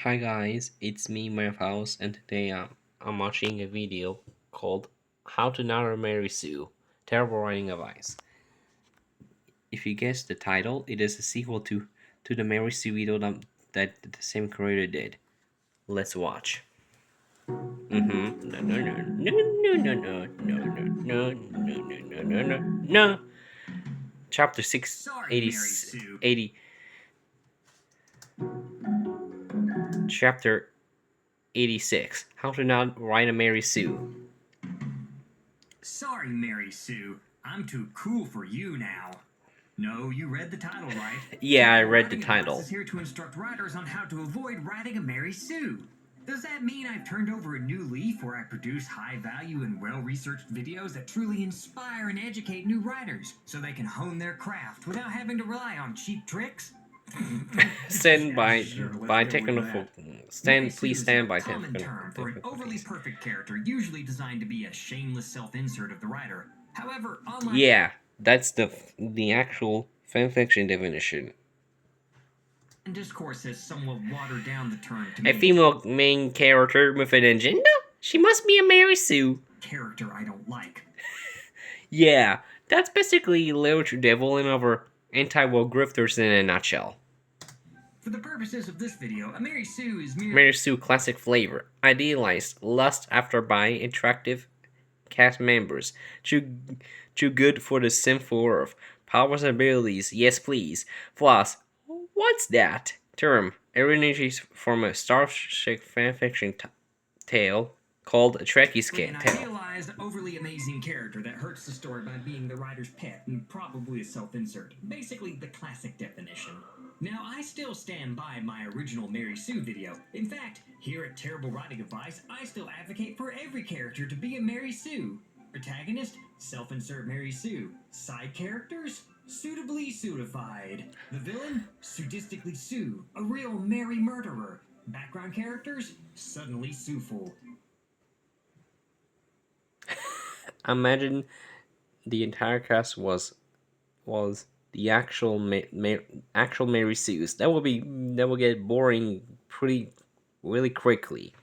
Hi guys, it's me Mephiles, and today I'm watching a video called How to Not Marry Sue, Terrible Writing Advice. If you guessed the title, it is a sequel to the Mary Sue video that the same creator did. Let's watch. No no no no no no no no no no no no no no. Chapter 6 Sorry, 80 Mary Sue. 80 Chapter 86 How to Not Write a Mary Sue. Sorry, Mary Sue. I'm too cool for you now. No, you read the title right. Yeah, I Terrible read the Writing Advice title. is here to instruct writers on how to avoid writing a Mary Sue. Does that mean I've turned over a new leaf where I produce high value and well researched videos that truly inspire and educate new writers so they can hone their craft without having to rely on cheap tricks? Stand Yeah, by sure, let's by go with technical that. Mary stand please Sue is a stand by common term for an overly difficulties. perfect character, usually designed to be a shameless self-insert of the writer. However, online Yeah, that's the actual fanfiction definition. discourse has somewhat watered down the term to A mean female main character with an agenda? She must be a Mary Sue. character I don't like. Yeah, that's basically literature devil and other anti-war grifters in a nutshell. For the purposes of this video, a Mary Sue is merely Mary Sue classic flavor, idealized, lust after by attractive cast members, too good for the sinful earth, powers and abilities, yes please, flaws, what's that? Term, originates from a Star Trek fanfiction tale called a Trekkie an Tale. idealized, overly amazing character that hurts the story by being the writer's pet and probably a self-insert. Basically, the classic definition. Now, I still stand by my original Mary Sue video. In fact, here at Terrible Writing Advice, I still advocate for every character to be a Mary Sue. Protagonist, self-insert Mary Sue. Side characters, suitably suitified. The villain, sadistically Sue, a real Mary murderer. Background characters, suddenly Sueful. Imagine the entire cast was the actual Mary Sue's. That would get boring pretty really quickly.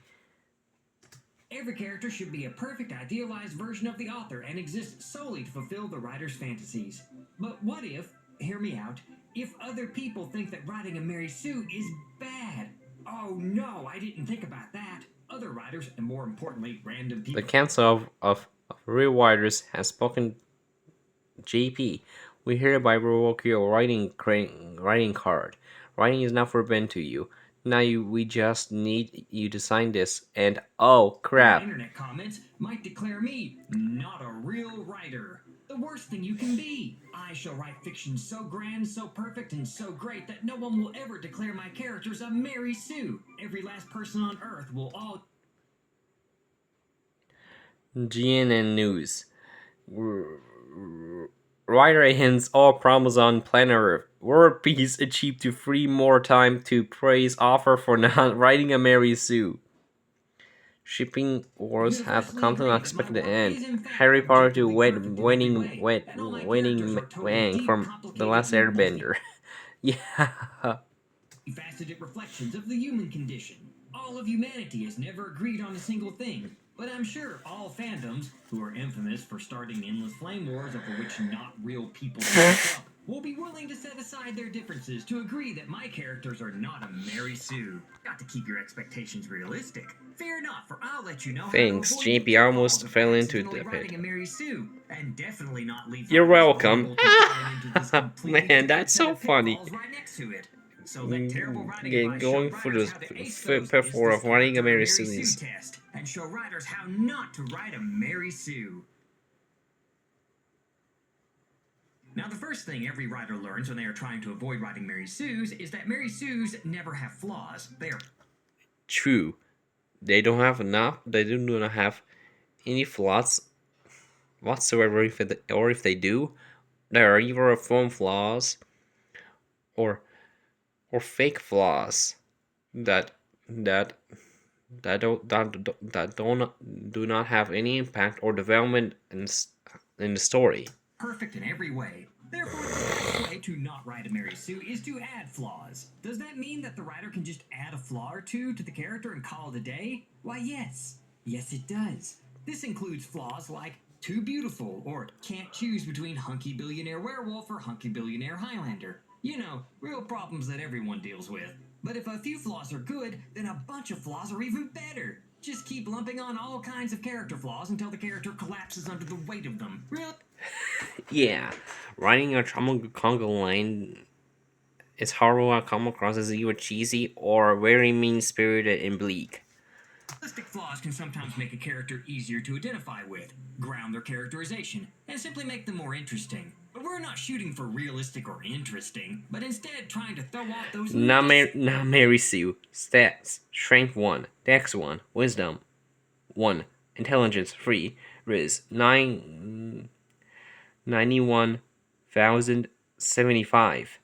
Every character should be a perfect idealized version of the author and exist solely to fulfill the writer's fantasies. But what if, hear me out, if other people think that writing a Mary Sue is bad? Oh no, I didn't think about that. Other writers, and more importantly, random The people. Council of Real Writers has spoken. JP, we hereby revoke your writing card. Writing is not forbidden to you. We just need you to sign this. And oh crap! Internet comments might declare me not a real writer. The worst thing you can be. I shall write fiction so grand, so perfect, and so great that no one will ever declare my characters a Mary Sue. Every last person on Earth will all GNN News. Writer ends all problems on planet Earth. World peace achieved to free more time to praise author for not writing a Mary Sue. Shipping wars have come to an unexpected end. Harry Potter to winning Wang from The Last Airbender. Yeah. faceted reflections of the human condition. All of humanity has never agreed on a single thing, but I'm sure all fandoms, who are infamous for starting endless flame wars over which not real people speak up, will be willing to set aside their differences to agree that my characters are not a Mary Sue. Got to keep your expectations realistic. Fear not, for I'll let you know Thanks, how to avoid JP the almost pitfalls of fell into accidentally the pit. writing a Mary Sue, and definitely not leave You're writers welcome. vulnerable to falling into this completely Man, different that's set so of funny. pitfalls right next to it. So let Terrible Writing Yeah, Advice show going for writers the how to ace those pitfall of writing a Mary Sue Sue's. test, and show writers how not to write a Mary Sue. Now, the first thing every writer learns when they are trying to avoid writing Mary Sue's is that Mary Sue's never have flaws. They are True. They don't have enough. They do not have any flaws whatsoever. If they do, they are either form flaws or fake flaws that that that don't do not have any impact or development in the story. perfect in every way. Therefore, the best way to not write a Mary Sue is to add flaws. Does that mean that the writer can just add a flaw or two to the character and call it a day? Why, yes. Yes, it does. This includes flaws like too beautiful or can't choose between hunky billionaire werewolf or hunky billionaire Highlander. You know, real problems that everyone deals with. But if a few flaws are good, then a bunch of flaws are even better. Just keep lumping on all kinds of character flaws until the character collapses under the weight of them. Real Yeah, writing a Congo line is horrible and come across as either cheesy or very mean spirited and bleak. realistic flaws can sometimes make a character easier to identify with, ground their characterization, and simply make them more interesting. But we're not shooting for realistic or interesting, but instead trying to throw off those Not Mary Sue. Stats: Strength 1, Dex 1, Wisdom 1, Intelligence 3, Riz 91,075.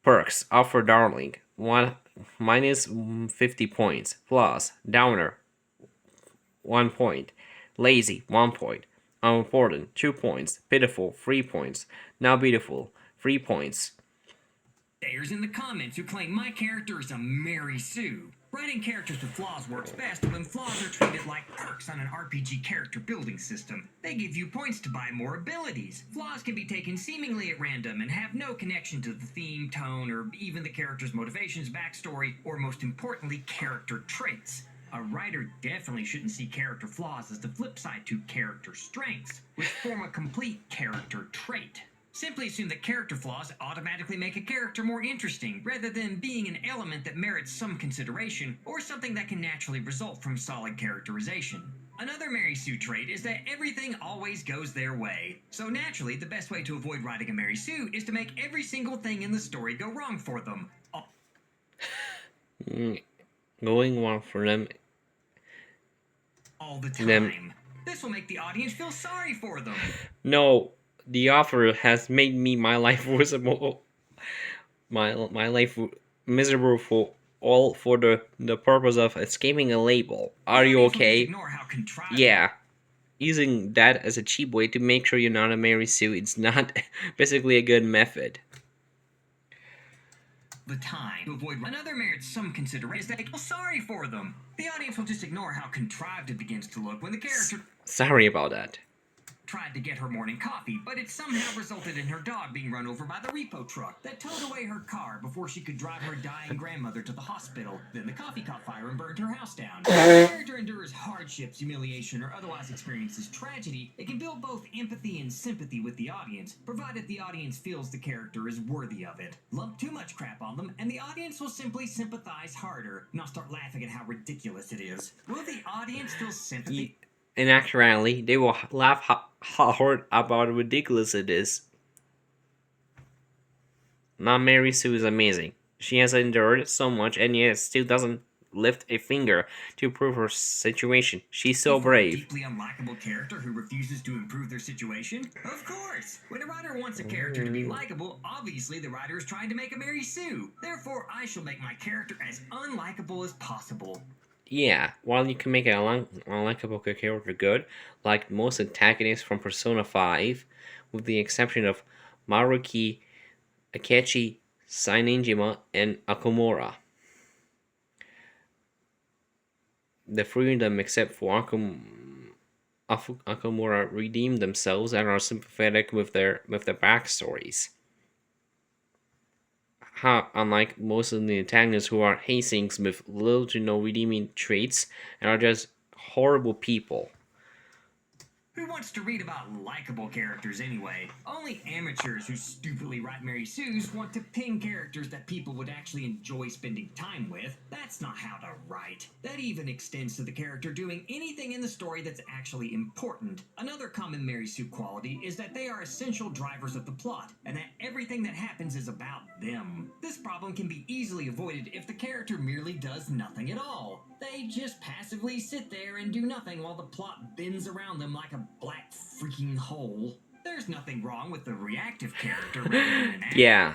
Perks: Offer Darling 1 minus 50 points. Flaws: Downer 1 point. Lazy 1 point. Unimportant 2 points. Pitiful 3 points. Not beautiful 3 points. There's in the comments who claim my character is a Mary Sue. Writing characters with flaws works best when flaws are treated like perks on an RPG character building system. They give you points to buy more abilities. Flaws can be taken seemingly at random and have no connection to the theme, tone, or even the character's motivations, backstory, or most importantly, character traits. A writer definitely shouldn't see character flaws as the flip side to character strengths, which form a complete character trait. Simply assume that character flaws automatically make a character more interesting, rather than being an element that merits some consideration, or something that can naturally result from solid characterization. Another Mary Sue trait is that everything always goes their way. So naturally, the best way to avoid writing a Mary Sue is to make every single thing in the story go wrong for them. Going wrong for All the time. them. This will make the audience feel sorry for them. No, the offer has made me my life miserable. My life miserable for all for the purpose of escaping a label. Are you okay? Ignore how contrived Yeah. Using that as a cheap way to make sure you're not a Mary Sue, it's not basically a good method. the time to avoid another merits some consideration is that they feel sorry for them. The audience will just ignore how contrived it begins to look when the character Sorry about that. tried to get her morning coffee, but it somehow resulted in her dog being run over by the repo truck that towed away her car before she could drive her dying grandmother to the hospital. Then the coffee caught fire and burned her house down. If the character endures hardships, humiliation, or otherwise experiences tragedy, it can build both empathy and sympathy with the audience, provided the audience feels the character is worthy of it. Lump too much crap on them, and the audience will simply sympathize harder, not start laughing at how ridiculous it is. Will the audience feel sympathy? In actuality, they will laugh hard about how ridiculous it is. Now Mary Sue is amazing. She has endured so much and yet still doesn't lift a finger to improve her situation. She's so brave. A deeply unlikable character who refuses to improve their situation? Of course! When a writer wants a character to be likable, obviously the writer is trying to make a Mary Sue. Therefore, I shall make my character as unlikable as possible. Yeah, while you can make an unlikable character good, like most antagonists from Persona 5, with the exception of Maruki, Akechi, Sainenjima, and Akomura. The three of them, except for Akomura, redeem themselves and are sympathetic with their backstories. Unlike most of the antagonists who are Hastings with little to no redeeming traits and are just horrible people. Who wants to read about likable characters anyway? Only amateurs who stupidly write Mary Sues want to ping characters that people would actually enjoy spending time with. That's not how to write. That even extends to the character doing anything in the story that's actually important. Another common Mary Sue quality is that they are essential drivers of the plot, and that everything that happens is about them. This problem can be easily avoided if the character merely does nothing at all. They just passively sit there and do nothing while the plot bends around them like a black freaking hole. There's nothing wrong with the reactive character rather than an actor. Yeah,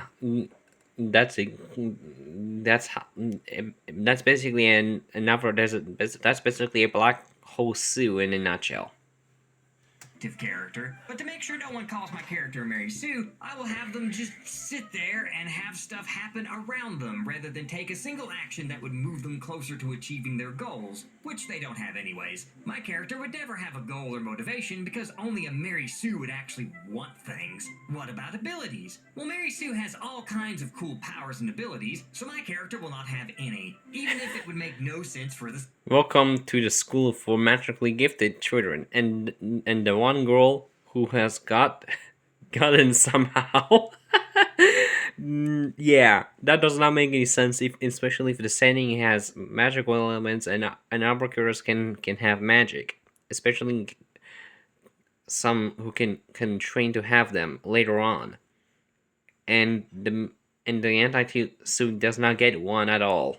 that's that's basically that's basically a black hole Sue in a nutshell. character, but to make sure no one calls my character Mary Sue, I will have them just sit there and have stuff happen around them rather than take a single action that would move them closer to achieving their goals, which they don't have anyways. My character would never have a goal or motivation because only a Mary Sue would actually want things. What about abilities? Well, Mary Sue has all kinds of cool powers and abilities, so my character will not have any, even if it would make no sense for the Welcome to the school for magically gifted children, and the one girl who has gotten somehow. Yeah, that does not make any sense. If especially if the setting has magical elements and our characters can have magic, especially some who can train to have them later on, and the anti suit does not get one at all.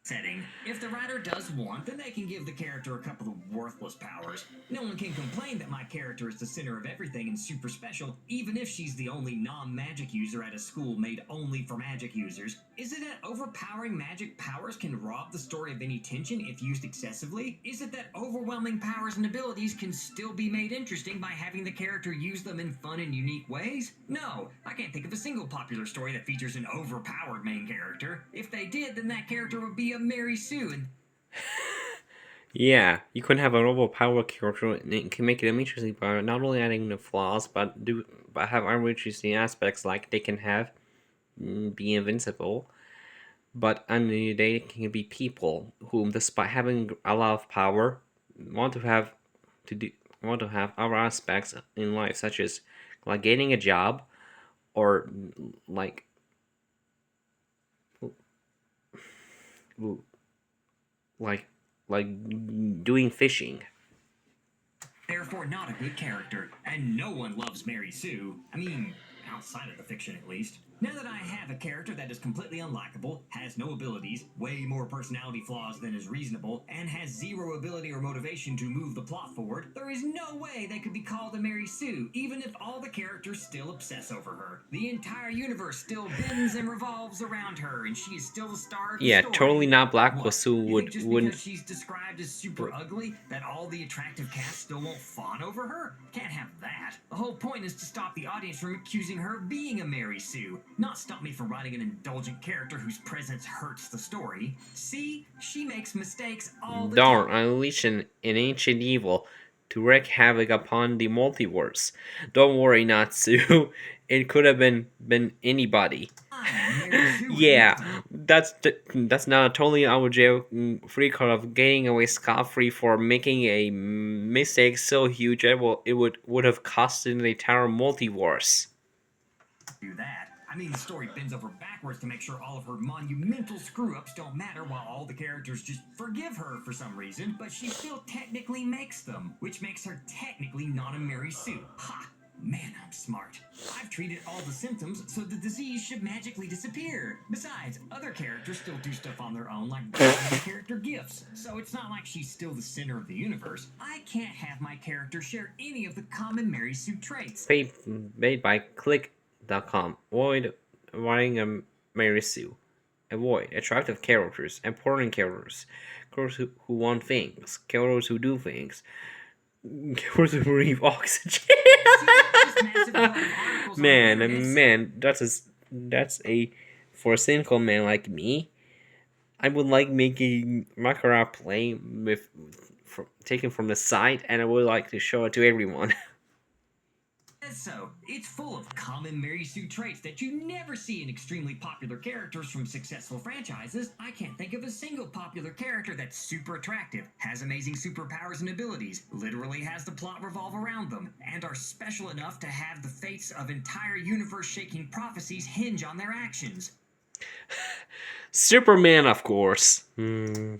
setting. If the writer does want, then they can give the character a couple of worthless powers. No one can complain that my character is the center of everything and super special, even if she's the only non-magic user at a school made only for magic users. Is it that overpowering magic powers can rob the story of any tension if used excessively? Is it that overwhelming powers and abilities can still be made interesting by having the character use them in fun and unique ways? No, I can't think of a single popular story that features an overpowered main character. If they did, then that character would be a Mary Sue, and Yeah, you can have a overpowered character and it can make them interesting by not only adding the flaws, but have other interesting aspects like they can have be invincible. But under they can be people who, despite having a lot of power, want to have to do want to have other aspects in life, such as like getting a job or like like doing fishing. therefore not a good character. And no one loves Mary Sue. I mean, outside of the fiction at least. Now that I have a character that is completely unlikable, has no abilities, way more personality flaws than is reasonable, and has zero ability or motivation to move the plot forward, there is no way they could be called a Mary Sue, even if all the characters still obsess over her. The entire universe still bends and revolves around her, and she is still the star of the Yeah, story. totally not Black What? Who You think would just wouldn't. because she's described as super ugly, that all the attractive cast still won't fawn over her? Can't have that. The whole point is to stop the audience from accusing her of being a Mary Sue, not stop me from writing an indulgent character whose presence hurts the story. See, she makes mistakes all the Darn, time. unleash an ancient evil to wreak havoc upon the multiverse. Don't worry, Natsu. It could have been anybody. Mary Sue Yeah, that's not totally our jail free card of getting away scot free for making a mistake so huge it would have costed the entire multiverse. do that. I mean, the story bends over backwards to make sure all of her monumental screw ups don't matter while all the characters just forgive her for some reason, but she still technically makes them, which makes her technically not a Mary Sue. Ha! Man, I'm smart. I've treated all the symptoms, so the disease should magically disappear. Besides, other characters still do stuff on their own, like buying the character gifts, so it's not like she's still the center of the universe. I can't have my character share any of the common Mary Sue traits. Made by Click.com. Avoid writing a Mary Sue. Avoid attractive characters, important characters who want things, characters who do things, characters who breathe oxygen. Man, that's a for a cynical man like me. I would like making Makara play with taken from the side, and I would like to show it to everyone. So, it's full of common Mary Sue traits that you never see in extremely popular characters from successful franchises. I can't think of a single popular character that's super attractive, has amazing superpowers and abilities, literally has the plot revolve around them, and are special enough to have the fates of entire universe-shaking prophecies hinge on their actions. Superman, of course.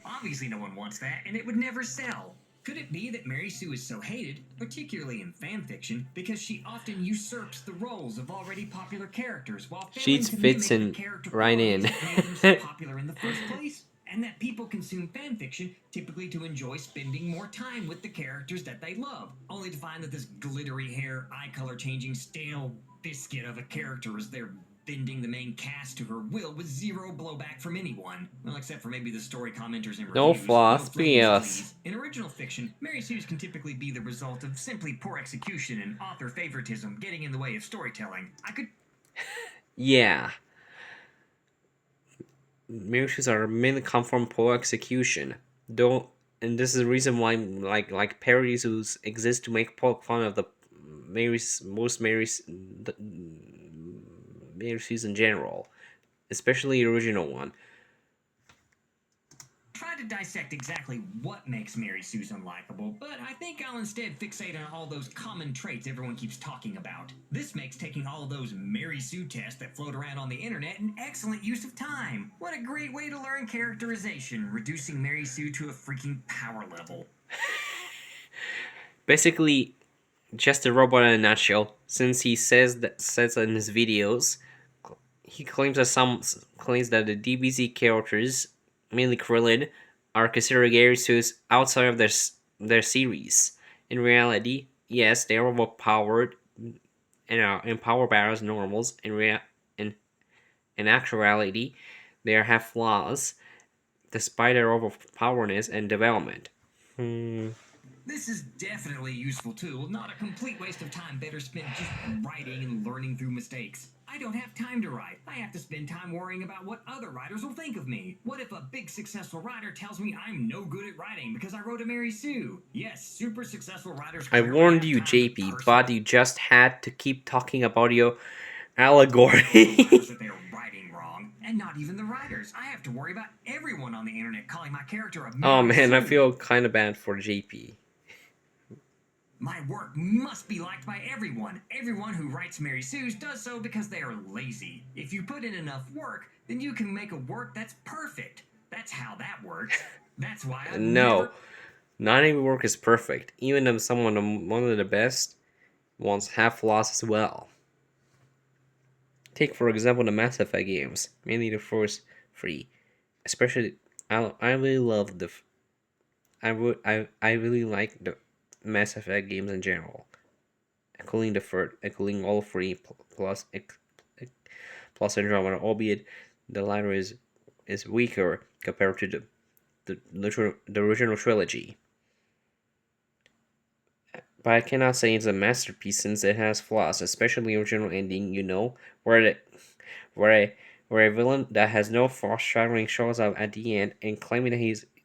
Obviously, no one wants that, and it would never sell. Could it be that Mary Sue is so hated, particularly in fanfiction, because she often usurps the roles of already popular characters while She failing to fits mimic the in character right qualities in. that made them so popular in the first place? And that people consume fanfiction typically to enjoy spending more time with the characters that they love, only to find that this glittery hair, eye color changing, stale biscuit of a character is their bending the main cast to her will with zero blowback from anyone. Well, except for maybe the story commenters and No reviews. No flaws, flames, yes. please. In original fiction, Mary Sue's can typically be the result of simply poor execution and author favoritism getting in the way of storytelling. I could Yeah, mirrors are mainly come from poor execution. Don't, and this is the reason why like parodies who exist to make poke fun of the the Marys in general, especially the original one. try to dissect exactly what makes Mary Sue's unlikable, but I think I'll instead fixate on all those common traits everyone keeps talking about. This makes taking all those Mary Sue tests that float around on the internet an excellent use of time. What a great way to learn characterization, reducing Mary Sue to a freaking power level. Basically, just a robot in a nutshell. Since he says in his videos, he claims that the DBZ characters, mainly Krillin, are considered Garisu's outside of their series. In reality, yes, they are overpowered and are in power battles normals. In in actuality, they have flaws despite their overpowerness and development. Hmm. This is definitely a useful tool, not a complete waste of time better spent just writing and learning through mistakes. I don't have time to write. I have to spend time worrying about what other writers will think of me. What if a big successful writer tells me I'm no good at writing because I wrote a Mary Sue? Yes, super successful writers I clearly warned have you, time to JP, personally but you just had to keep talking about your allegory. that they are writing wrong, and not even the writers. I have to worry about everyone on the internet calling my character a Oh Mary man, I Sue. feel kind of bad for JP. My work must be liked by everyone. Everyone who writes Mary Sue's does so because they are lazy. If you put in enough work, then you can make a work that's perfect. That's how that works. That's why I've No, never. not every work is perfect. Even if one of the best ones have flaws as well. Take for example the Mass Effect games, mainly the first three. Especially, I really love I really like the Mass Effect games in general, including the third, including all three plus Andromeda, albeit the latter is weaker compared to the original trilogy. But I cannot say it's a masterpiece since it has flaws, especially the original ending. Where the where a villain that has no foreshadowing shows up at the end and claiming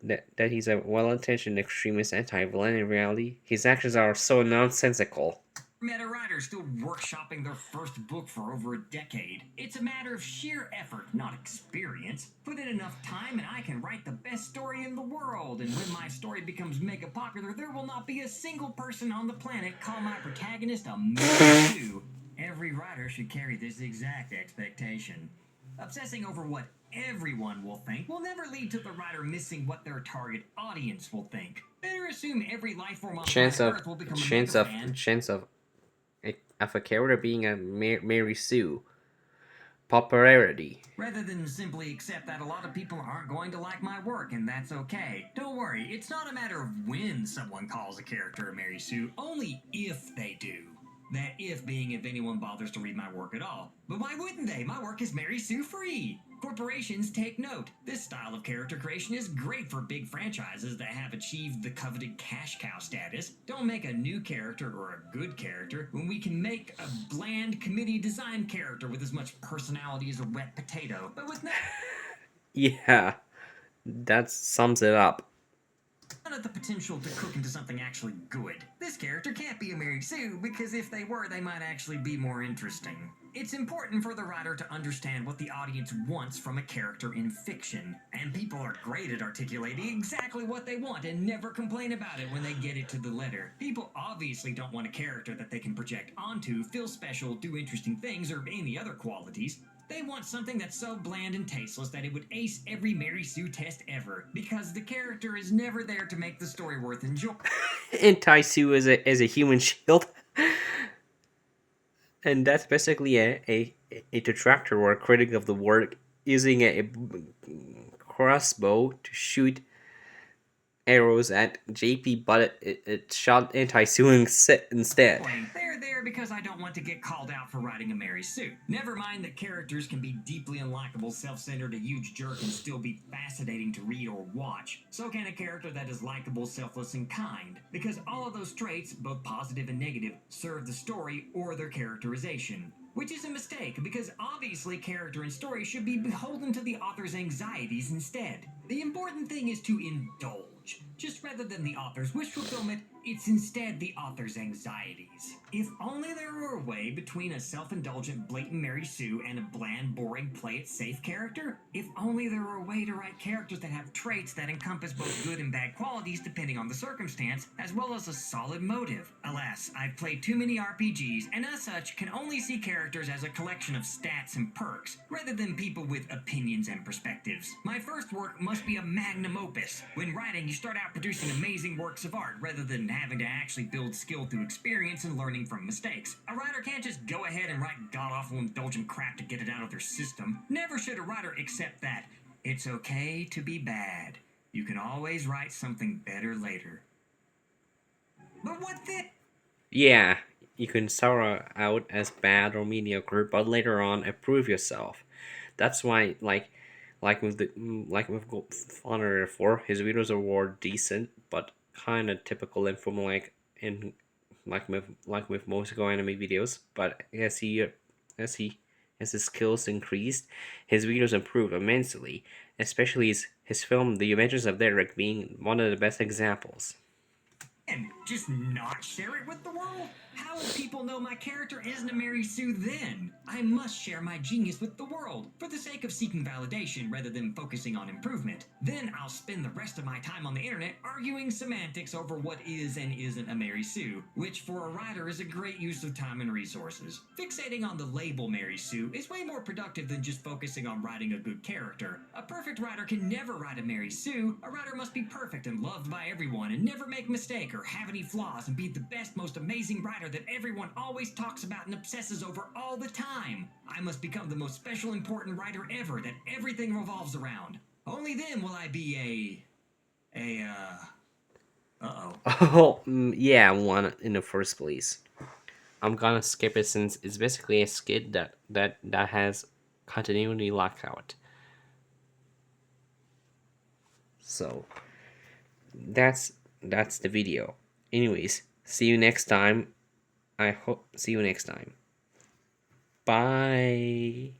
that he's a well-intentioned extremist anti-villain. In reality, his actions are so nonsensical. Met a writer still workshopping their first book for over a decade. It's a matter of sheer effort, not experience. Put in enough time and I can write the best story in the world. And when my story becomes mega popular, there will not be a single person on the planet call my protagonist a Mary Sue. Every writer should carry this exact expectation. Obsessing over what everyone will think will never lead to the writer missing what their target audience will think. Better assume every life form on Chance planet of Earth will become a mega chance of fan. chance of a character being a Mary Sue. Popularity. Rather than simply accept that a lot of people aren't going to like my work, and that's okay. Don't worry, it's not a matter of when someone calls a character a Mary Sue, only if they do. That if being if anyone bothers to read my work at all. But why wouldn't they? My work is Mary Sue free. Corporations take note. This style of character creation is great for big franchises that have achieved the coveted cash cow status. Don't make a new character or a good character when we can make a bland committee design character with as much personality as a wet potato, but with Yeah, that sums it up. none of the potential to cook into something actually good. This character can't be a Mary Sue because if they were, they might actually be more interesting. It's important for the writer to understand what the audience wants from a character in fiction, and people are great at articulating exactly what they want and never complain about it when they get it to the letter. People obviously don't want a character that they can project onto, feel special, do interesting things, or any other qualities. They want something that's so bland and tasteless that it would ace every Mary Sue test ever, because the character is never there to make the story worth enjoying. Anti Sue is a human shield. And that's basically a detractor or a critic of the work using a crossbow to shoot arrows at JP, but it shot anti-suing instead. They're there because I don't want to get called out for writing a Mary Sue. Never mind that characters can be deeply unlikable, self-centered, a huge jerk, and still be fascinating to read or watch. So can a character that is likable, selfless, and kind. Because all of those traits, both positive and negative, serve the story or their characterization. Which is a mistake, because obviously character and story should be beholden to the author's anxieties instead. The important thing is to indulge. Just rather than the author's wish fulfillment, it's instead the author's anxieties. If only there were a way between a self-indulgent blatant Mary Sue and a bland, boring, play-it-safe character. If only there were a way to write characters that have traits that encompass both good and bad qualities depending on the circumstance, as well as a solid motive. Alas, I've played too many RPGs, and as such, can only see characters as a collection of stats and perks, rather than people with opinions and perspectives. My first work must be a magnum opus. When writing, you start out producing amazing works of art, rather than having to actually build skill through experience and learning from mistakes. A writer can't just go ahead and write god-awful indulgent crap to get it out of their system. Never should a writer accept that. It's okay to be bad. You can always write something better later. But what the... Yeah, you can start out as bad or mediocre, but later on improve yourself. That's why, like with Honor 4, his videos were decent, but kind of typical and formulaic in like with most Go anime videos. But as he as his skills increased, his videos improved immensely. Especially his film The Adventures of Derek being one of the best examples. And just not share it with the world? How would people know my character isn't a Mary Sue then? I must share my genius with the world, for the sake of seeking validation rather than focusing on improvement. Then I'll spend the rest of my time on the internet arguing semantics over what is and isn't a Mary Sue, which for a writer is a great use of time and resources. Fixating on the label Mary Sue is way more productive than just focusing on writing a good character. A perfect writer can never write a Mary Sue. A writer must be perfect and loved by everyone and never make a mistake or have any flaws and be the best, most amazing writer that everyone always talks about and obsesses over all the time. I must become the most special, important writer ever that everything revolves around. Only then will I be uh-oh. Oh, yeah, one in the first place. I'm gonna skip it since it's basically a skit that has continuity lockout. So that's the video. Anyways, see you next time. I hope see you next time. Bye.